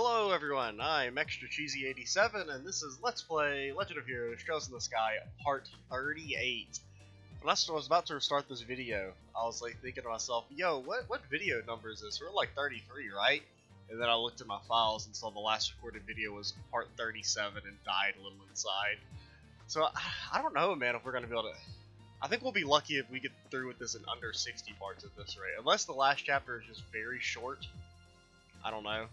Hello everyone, I'm Extra Cheesy 87 and this is Let's Play Legend of Heroes Trails in the Sky Part 38. When I was about to start this video, I was like thinking to myself, yo, what video number is this? We're like 33, right? And then I looked at my files and saw the last recorded video was Part 37 and died a little inside. So I don't know, man, if we're going to be able to... I think we'll be lucky if we get through with this in under 60 parts at this rate. Unless the last chapter is just very short. I don't know.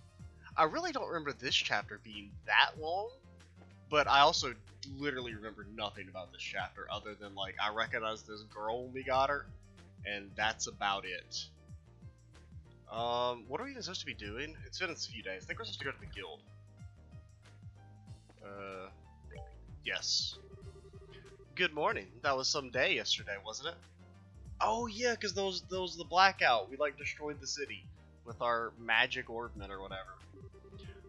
I really don't remember this chapter being that long, but I also literally remember nothing about this chapter other than, like, I recognize this girl when we got her, and that's about it. What are we even supposed to be doing? It's been a few days. I think we're supposed to go to the guild. Yes. Good morning. That was some day yesterday, wasn't it? Oh yeah, because those the blackout. We, like, destroyed the city with our magic orbment or whatever.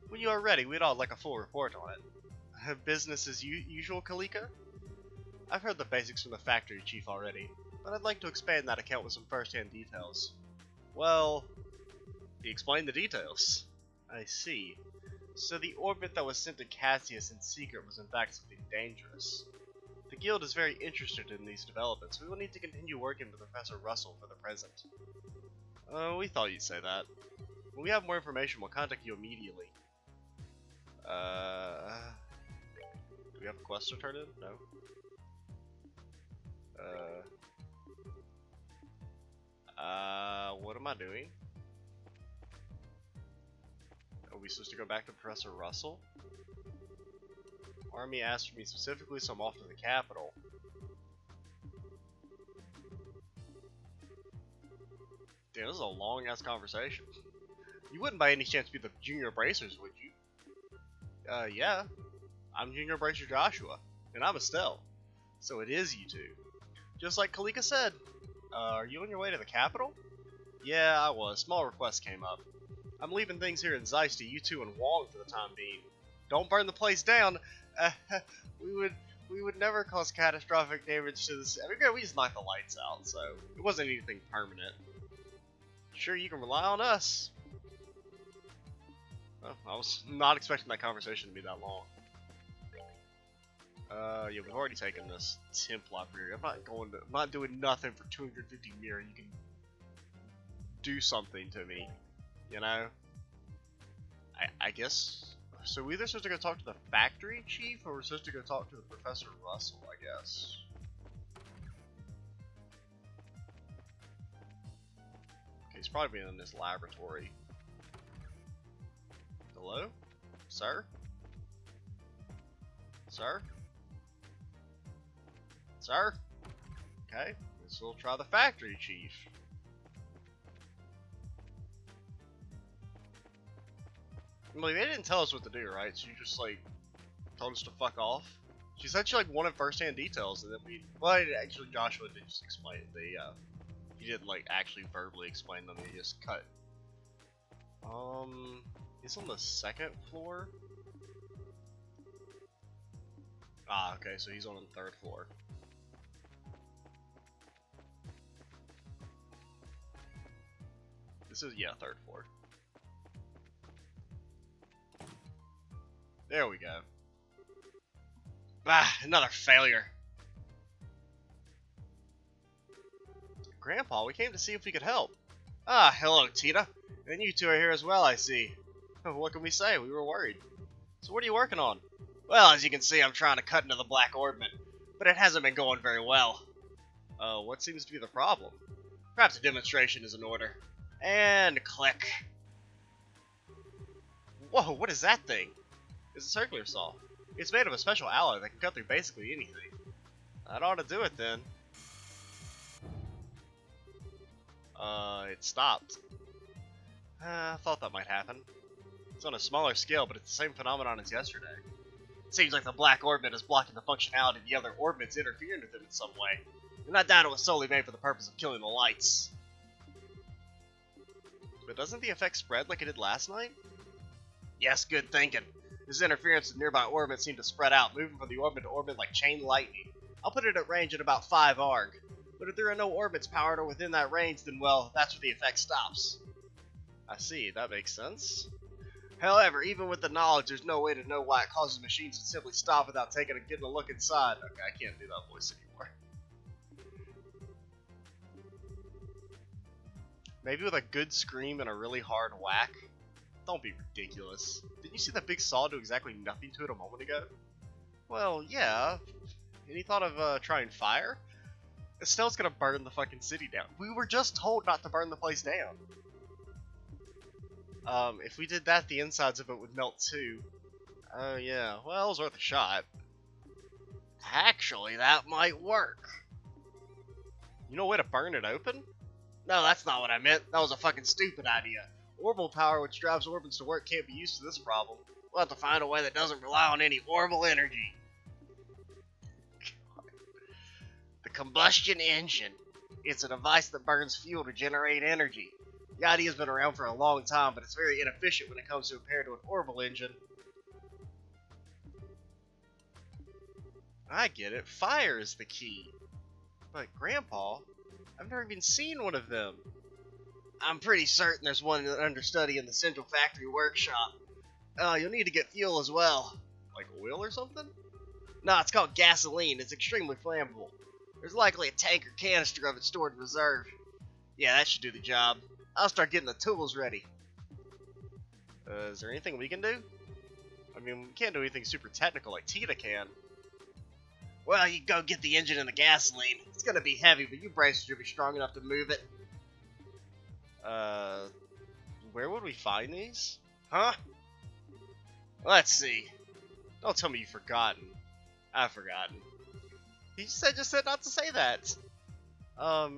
When you are ready, we'd all like a full report on it. Business as usual, Kalika? I've heard the basics from the factory chief already, but I'd like to expand that account with some first-hand details. Well, he explained the details. I see. So the orbit that was sent to Cassius in secret was in fact something dangerous. The guild is very interested in these developments. We will need to continue working with Professor Russell for the present. We thought you'd say that. When we have more information, we'll contact you immediately. Do we have a quest to turn in? No. What am I doing? Are we supposed to go back to Professor Russell? Army asked for me specifically, so I'm off to the capital. Damn, this is a long-ass conversation. You wouldn't by any chance be the Junior Bracers, would you? Yeah. I'm Junior Bracer Joshua, and I'm Estelle. So it is you two. Just like Kalika said. Are you on your way to the capital? Yeah, I was. Small request came up. I'm leaving things here in Zeiss to you two and Wong for the time being. Don't burn the place down. We would never cause catastrophic damage to this. I mean, we just knocked the lights out, so it wasn't anything permanent. Sure, you can rely on us. Oh, I was not expecting that conversation to be that long. Yeah, we've already taken this temple up here. I'm not doing nothing for 250 mirror. You can do something to me, you know? I guess. So we're either supposed to go talk to the factory chief, or we're supposed to go talk to the Professor Russell, I guess. Okay, he's probably in this laboratory. Hello? Sir? Sir? Sir? Okay, guess we'll try the factory chief. Well, they didn't tell us what to do, right? She just, like, told us to fuck off. She said she, like, wanted first-hand details, and then well, actually, Joshua did just explain it. He didn't, like, actually verbally explain them, he just cut. He's on the second floor? Ah, okay, so he's on the third floor. This is, yeah, third floor. There we go. Ah, another failure. Grandpa, we came to see if we could help. Ah, hello, Tina. And you two are here as well, I see. What can we say? We were worried. So what are you working on? Well, as you can see, I'm trying to cut into the Black Orbment, but it hasn't been going very well. What seems to be the problem? Perhaps a demonstration is in order. And click. Whoa, what is that thing? It's a circular saw. It's made of a special alloy that can cut through basically anything. That ought to do it then. It stopped. I thought that might happen. It's on a smaller scale, but it's the same phenomenon as yesterday. It seems like the Black Orbment is blocking the functionality of the other orbits, interfering with it in some way. And I doubt it was solely made for the purpose of killing the lights. But doesn't the effect spread like it did last night? Yes, good thinking. This interference with nearby orbits seemed to spread out, moving from the orbit to orbit like chain lightning. I'll put it at range at about 5 arg. But if there are no orbits powered or within that range, then, well, that's where the effect stops. I see, that makes sense. However, even with the knowledge, there's no way to know why it causes machines to simply stop without getting a look inside. Okay, I can't do that voice anymore. Maybe with a good scream and a really hard whack? Don't be ridiculous. Didn't you see that big saw do exactly nothing to it a moment ago? Well, yeah. Any thought of trying fire? Estelle's gonna burn the fucking city down. We were just told not to burn the place down. If we did that, the insides of it would melt too. Oh yeah, well, it was worth a shot. Actually, that might work. You know a way to burn it open? No, that's not what I meant. That was a fucking stupid idea. Orbital power, which drives orbits to work, can't be used for this problem. We'll have to find a way that doesn't rely on any orbital energy. The combustion engine. It's a device that burns fuel to generate energy. The idea's been around for a long time, but it's very inefficient when it comes to compared to an orbital engine. I get it. Fire is the key. But, Grandpa, I've never even seen one of them. I'm pretty certain there's one understudy in the central factory workshop. You'll need to get fuel as well. Like oil or something? No, it's called gasoline. It's extremely flammable. There's likely a tank or canister of it stored in reserve. Yeah, that should do the job. I'll start getting the tools ready. Is there anything we can do? I mean, we can't do anything super technical like Tita can. Well, you go get the engine and the gasoline. It's gonna be heavy, but you braces should be strong enough to move it. Where would we find these? Huh? Let's see. Don't tell me you've forgotten. I've forgotten. He just said not to say that.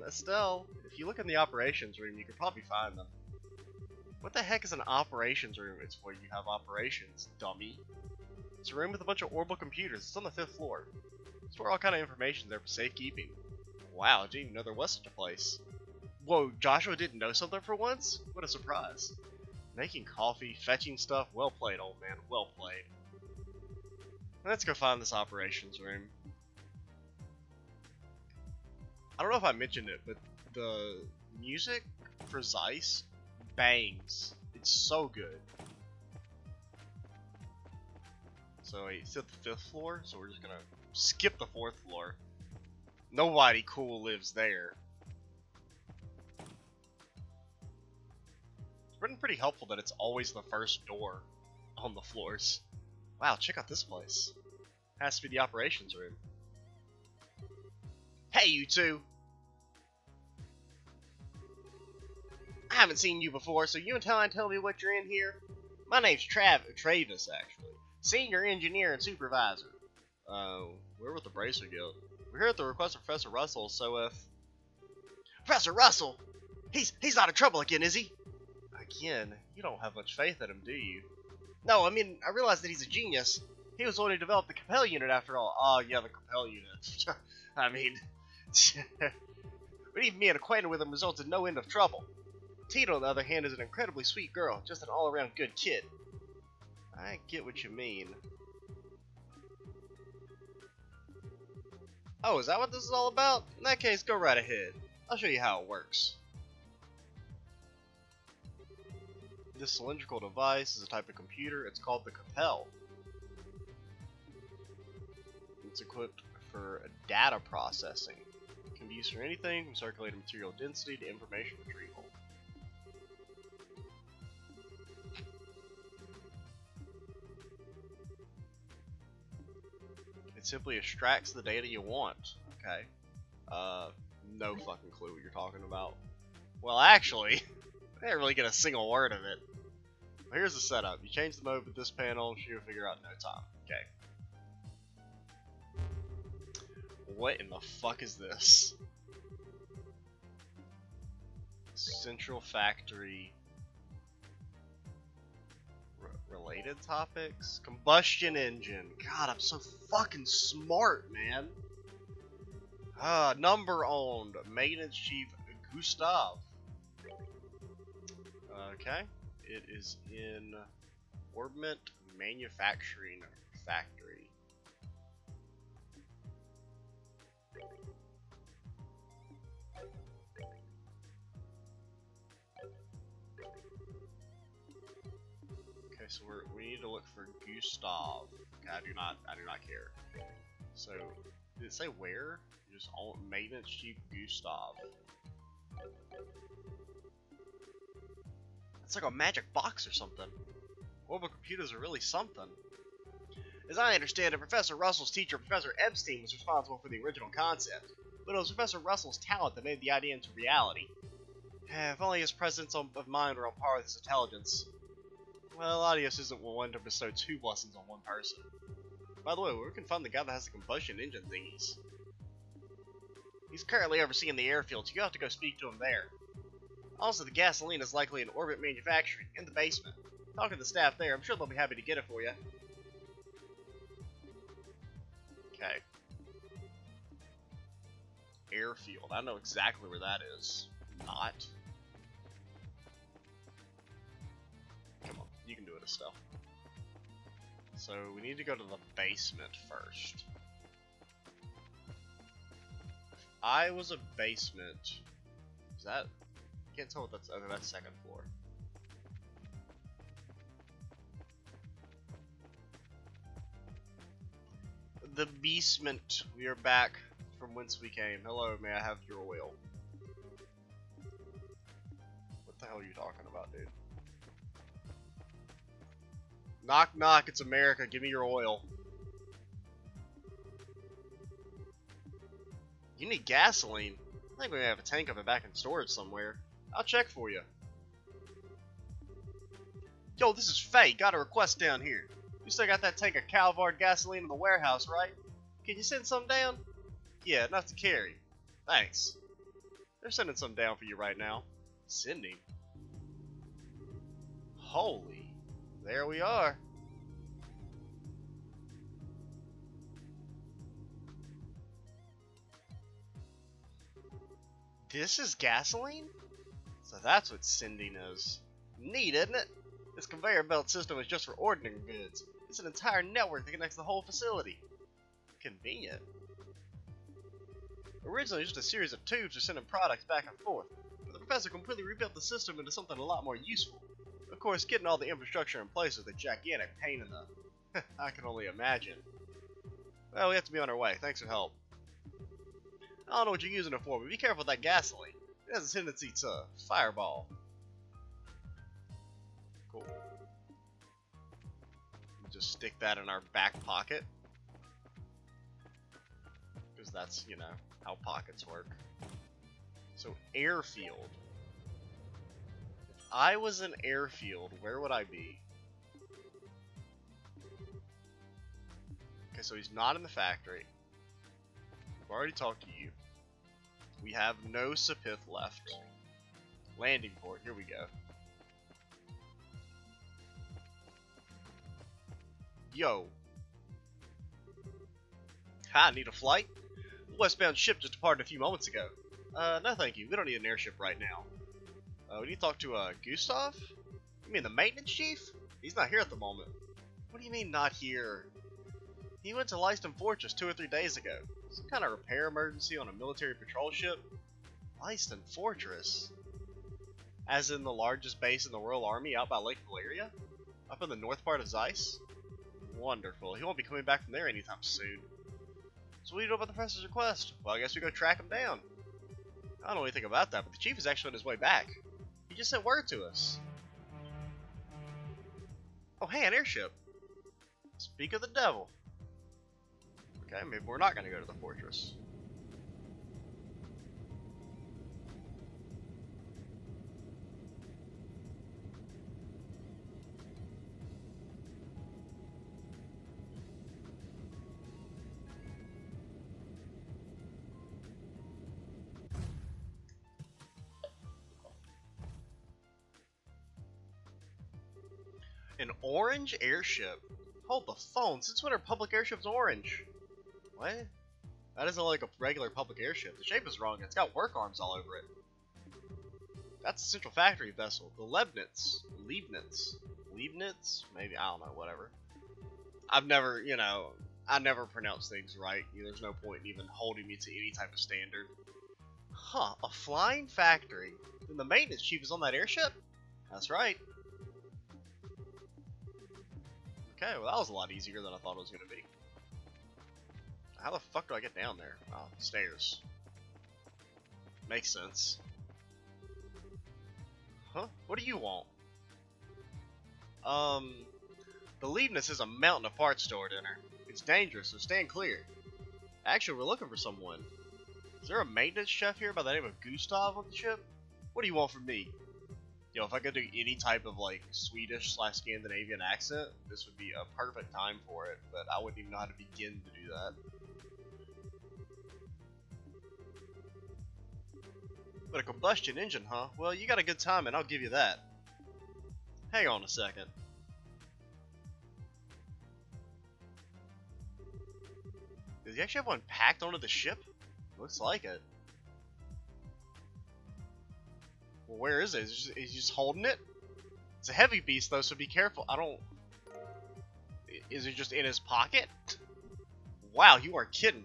Estelle, if you look in the operations room, you could probably find them. What the heck is an operations room? It's where you have operations, dummy. It's a room with a bunch of orbital computers. It's on the 5th floor. Store all kind of information there for safekeeping. Wow, I didn't even know there was such a place. Whoa, Joshua didn't know something for once? What a surprise. Making coffee, fetching stuff, well played, old man, well played. Let's go find this operations room. I don't know if I mentioned it, but the music for Zeiss bangs. It's so good. So it's at the 5th floor, so we're just gonna skip the 4th floor. Nobody cool lives there. It's been pretty helpful that it's always the first door on the floors. Wow, check out this place. Has to be the operations room. Hey, you two! I haven't seen you before, so you and tell me what you're in here? My name's Travis, actually. Senior engineer and supervisor. Where would the bracer go? We're here at the request of Professor Russell, so if... Professor Russell! He's not in trouble again, is he? Again? You don't have much faith in him, do you? No, I mean, I realize that he's a genius. He was the one who developed the Capel unit, after all. Oh, yeah, the Capel unit. I mean... but even being acquainted with him results in no end of trouble. Tito, on the other hand, is an incredibly sweet girl, just an all-around good kid. I get what you mean. Oh, is that what this is all about? In that case, go right ahead. I'll show you how it works. This cylindrical device is a type of computer. It's called the Capel. It's equipped for data processing. It can be used for anything from circulating material density to information retrieval. It simply extracts the data you want. Okay. No fucking clue what you're talking about. Well, actually, I didn't really get a single word of it. But here's the setup. You change the mode with this panel, and you'll figure out in no time. Okay. What in the fuck is this? Central factory. Related topics? Combustion engine. God, I'm so fucking smart, man. Number owned. Maintenance chief Gustav. Okay. It is in Orbment Manufacturing Factory. Okay, so we need to look for Gustav. Okay, I do not care. So, did it say where? Just maintenance chief Gustav. It's like a magic box or something. Mobile computers are really something. As I understand it, Professor Russell's teacher, Professor Epstein, was responsible for the original concept, but it was Professor Russell's talent that made the idea into reality. If only his presence of mind were on par with his intelligence. Well, Adios isn't one to bestow 2 blessings on one person. By the way, where can find the guy that has the combustion engine thingies? He's currently overseeing the airfield, so you have to go speak to him there. Also, the gasoline is likely in Orbit Manufacturing, in the basement. Talk to the staff there, I'm sure they'll be happy to get it for you. Okay. Airfield, I know exactly where that is. Not. Come on, you can do it, Estelle. So, we need to go to the basement first. If I was a basement... Is that... I can't tell what that's... Oh, that's second floor. The basement. We are back from whence we came. Hello, may I have your oil? What the hell are you talking about, dude? Knock knock, it's America, give me your oil. You need gasoline? I think we may have a tank of it back in storage somewhere. I'll check for you. Yo, this is Faye, got a request down here. You still got that tank of Calvard gasoline in the warehouse, right? Can you send some down? Yeah, enough to carry. Thanks. They're sending some down for you right now. Sending? Holy. There we are. This is gasoline? So that's what sending is. Neat, isn't it? This conveyor belt system is just for ordering goods. It's an entire network that connects the whole facility. Convenient. Originally, just a series of tubes for sending products back and forth, but the professor completely rebuilt the system into something a lot more useful. Of course, getting all the infrastructure in place is a gigantic pain in the... I can only imagine. Well, we have to be on our way. Thanks for help. I don't know what you're using it for, but be careful with that gasoline. It has a tendency to fireball. Cool. Just stick that in our back pocket. Because that's, you know, how pockets work. So, airfield. If I was an airfield, where would I be? Okay, so he's not in the factory. I've already talked to you. We have no Sepith left. Landing port, here we go. Yo. Hi, need a flight? The westbound ship just departed a few moments ago. No thank you, we don't need an airship right now. We need to talk to, Gustav? You mean the maintenance chief? He's not here at the moment. What do you mean, not here? He went to Lyston Fortress 2 or 3 days ago. Some kind of repair emergency on a military patrol ship? Lyston Fortress? As in the largest base in the Royal Army out by Lake Valeria? Up in the north part of Zeiss? Wonderful. He won't be coming back from there anytime soon. So what do you know about the professor's request? Well, I guess we go track him down. I don't know anything about that, but the chief is actually on his way back. He just sent word to us. Oh, hey, an airship. Speak of the devil. Okay, maybe we're not going to go to the fortress. An orange airship? Hold the phone, since when are public airships orange? What? That isn't like a regular public airship. The shape is wrong, it's got work arms all over it. That's the central factory vessel, the Leibniz. Leibniz? Maybe, I don't know, whatever. I've never, you know, I never pronounce things right. There's no point in even holding me to any type of standard. Huh, a flying factory? Then the maintenance chief is on that airship? That's right. Okay, well that was a lot easier than I thought it was going to be. How the fuck do I get down there? Oh, stairs. Makes sense. Huh? What do you want? Believe this is a mountain of parts stored in her. It's dangerous, so stand clear. Actually, we're looking for someone. Is there a maintenance chef here by the name of Gustav on the ship? What do you want from me? Yo, if I could do any type of like Swedish/Scandinavian accent, this would be a perfect time for it, but I wouldn't even know how to begin to do that. But a combustion engine, huh? Well, you got a good time and I'll give you that. Hang on a second. Does he actually have one packed onto the ship? Looks like it. Well, where is it? Is he just holding it? It's a heavy beast though, so be careful. I don't... Is it just in his pocket? Wow, you are kidding.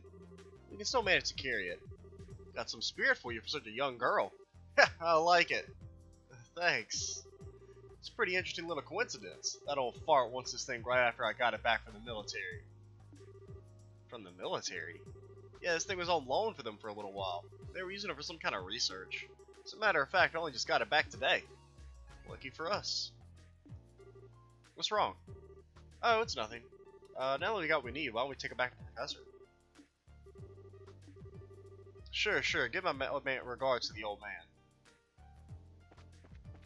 We can still manage to carry it. Got some spirit for you for such a young girl. I like it. Thanks. It's a pretty interesting little coincidence. That old fart wants this thing right after I got it back from the military. From the military? Yeah, this thing was on loan for them for a little while. They were using it for some kind of research. As a matter of fact, I only just got it back today. Lucky for us. What's wrong? Oh, it's nothing. Now that we got what we need, why don't we take it back to the professor? Sure. Give my regards to the old man.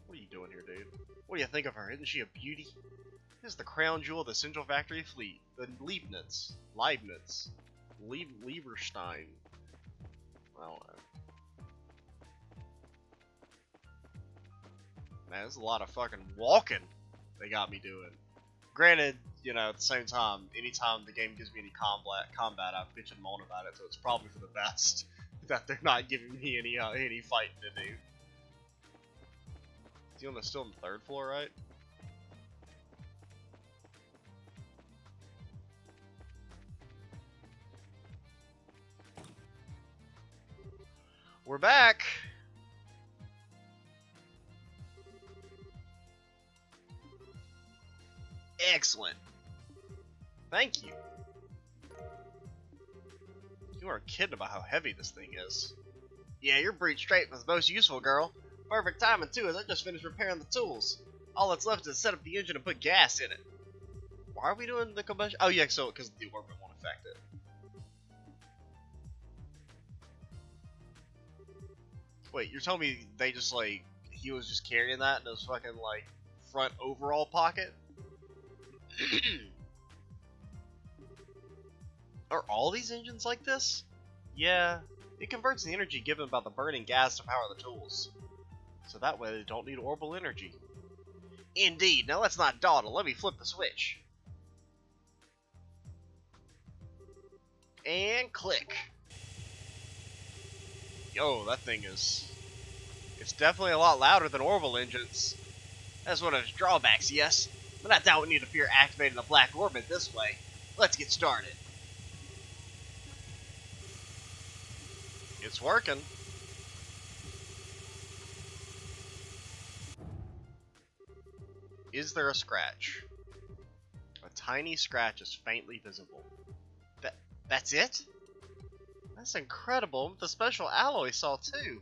What are you doing here, dude? What do you think of her? Isn't she a beauty? This is the crown jewel of the Central Factory Fleet. The Leibniz. Lieberstein. I don't know. Man, there's a lot of fucking walking they got me doing. Granted, you know, at the same time, anytime the game gives me any combat, I bitch and moan about it, so it's probably for the best that they're not giving me any fighting to do. Still on the 3rd floor, right? We're back! Excellent. Thank you. You aren't kidding about how heavy this thing is. Yeah, your breed straight was most useful, girl. Perfect timing too, as I just finished repairing the tools. All that's left is set up the engine and put gas in it. Why are we doing the combustion? Oh yeah, so because the orbit won't affect it. Wait, you're telling me they just like he was just carrying that in his fucking like front overall pocket? Are all these engines like this? Yeah, it converts the energy given by the burning gas to power the tools. So that way they don't need orbital energy. Indeed, now let's not dawdle, let me flip the switch. And click. Yo, that thing is... It's definitely a lot louder than orbital engines. That's one of its drawbacks, yes. But I doubt we need to fear activating the Black Orbment this way. Let's get started. It's working. Is there a scratch? A tiny scratch is faintly visible. That's it? That's incredible. The special alloy saw too.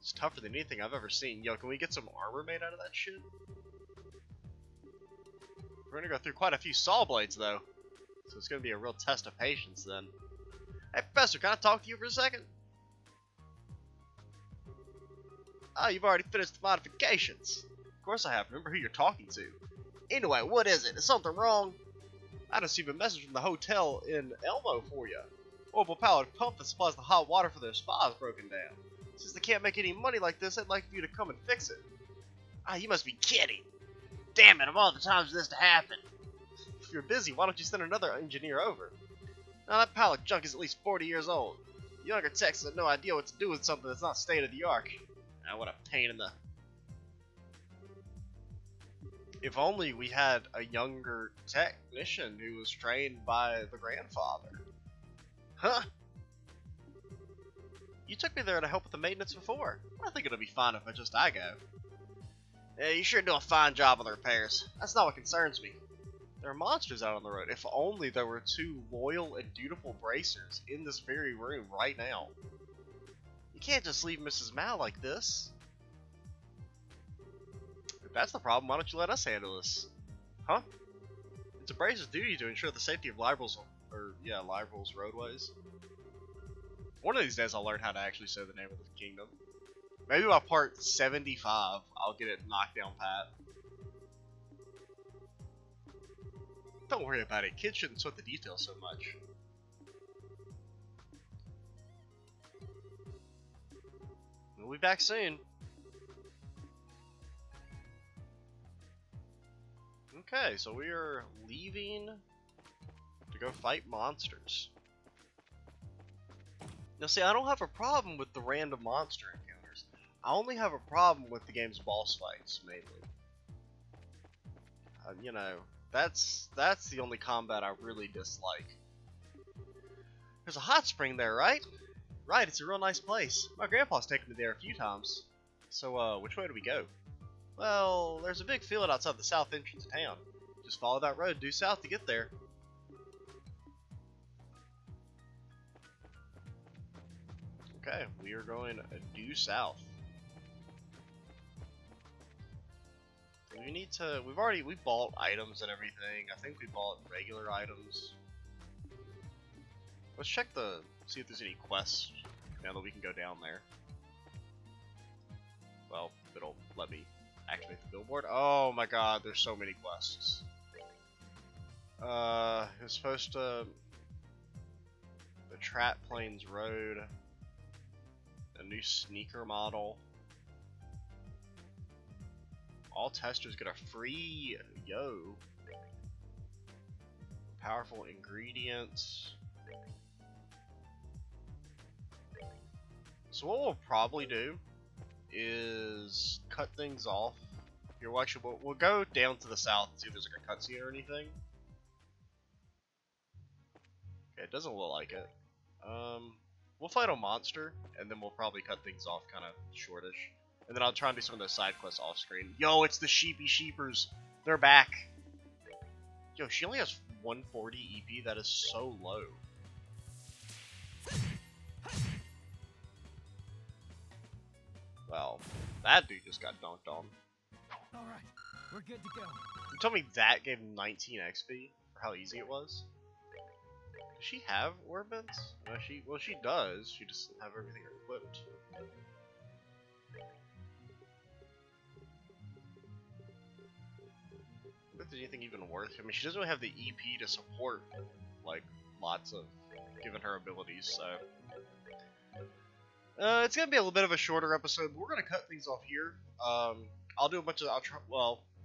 It's tougher than anything I've ever seen. Yo, can we get some armor made out of that shit? We're gonna go through quite a few saw blades though. So it's gonna be a real test of patience then. Hey Professor, can I talk to you for a second? Ah, you've already finished the modifications. Of course I have. Remember who you're talking to. Anyway, what is it? Is something wrong? I received a message from the hotel in Elmo for you. Orbital powered pump that supplies the hot water for their spa is broken down. Since they can't make any money like this, I'd like for you to come and fix it. Ah, you must be kidding. Damn it, of all the times for this to happen. If you're busy, why don't you send another engineer over? Now that pile of junk is at least 40 years old. Younger techs have no idea what to do with something that's not state of the art. Ah, what a pain in the... If only we had a younger technician who was trained by the grandfather. Huh? You took me there to help with the maintenance before. I think it'll be fine if I go. Yeah, you sure do a fine job on the repairs. That's not what concerns me. There are monsters out on the road. If only there were two loyal and dutiful bracers in this very room right now. You can't just leave Mrs. Mal like this. If that's the problem, why don't you let us handle this? Huh? It's a bracer's duty to ensure the safety of Liberal's roadways. One of these days I'll learn how to actually say the name of the kingdom. Maybe by part 75, I'll get it knocked down pat. Don't worry about it. Kids shouldn't sweat the details so much. We'll be back soon. Okay, so we are leaving to go fight monsters. Now see, I don't have a problem with the random monster encounters. I only have a problem with the game's boss fights, mainly. You know, that's the only combat I really dislike. There's a hot spring there, right? Right, it's a real nice place. My grandpa's taken me there a few times. So, which way do we go? Well, there's a big field outside the south entrance of town. Just follow that road due south to get there. Okay, we are going due south. We bought items and everything. I think we bought regular items. Let's check see if there's any quests now that we can go down there. Well, it'll let me activate the billboard. Oh my god, there's so many quests. It's supposed to... The Trap Plains Road. A new sneaker model. All testers get a free powerful ingredients. So what we'll probably do is cut things off. Here, we'll go down to the south and see if there's like a cutscene or anything. Okay, it doesn't look like it. We'll fight a monster, and then we'll probably cut things off kind of shortish. And then I'll try and do some of those side quests off screen. Yo, it's the Sheepy Sheepers. They're back. Yo, she only has 140 EP. That is so low. Well, that dude just got dunked on. Alright, we're good to go. You told me that gave him 19 XP for how easy it was? Does she have orbits? No, she does. She just doesn't have everything equipped. If there's anything even worth. I mean, she doesn't really have the EP to support like lots of given her abilities, so it's gonna be a little bit of a shorter episode, but we're gonna cut things off here. I'll do a bunch of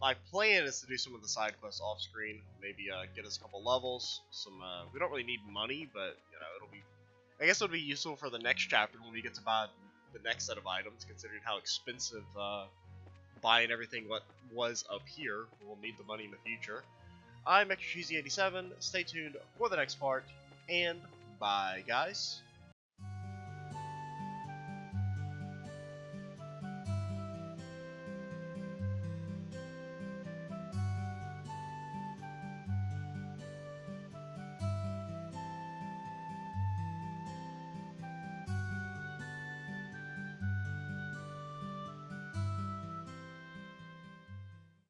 my plan is to do some of the side quests off screen, maybe get us a couple levels. We don't really need money, but you know, I guess it'll be useful for the next chapter when we get to buy the next set of items, considering how expensive buying everything what was up here. We'll need the money in the future. I'm Extra Cheesy 87. Stay tuned for the next part, and bye, guys.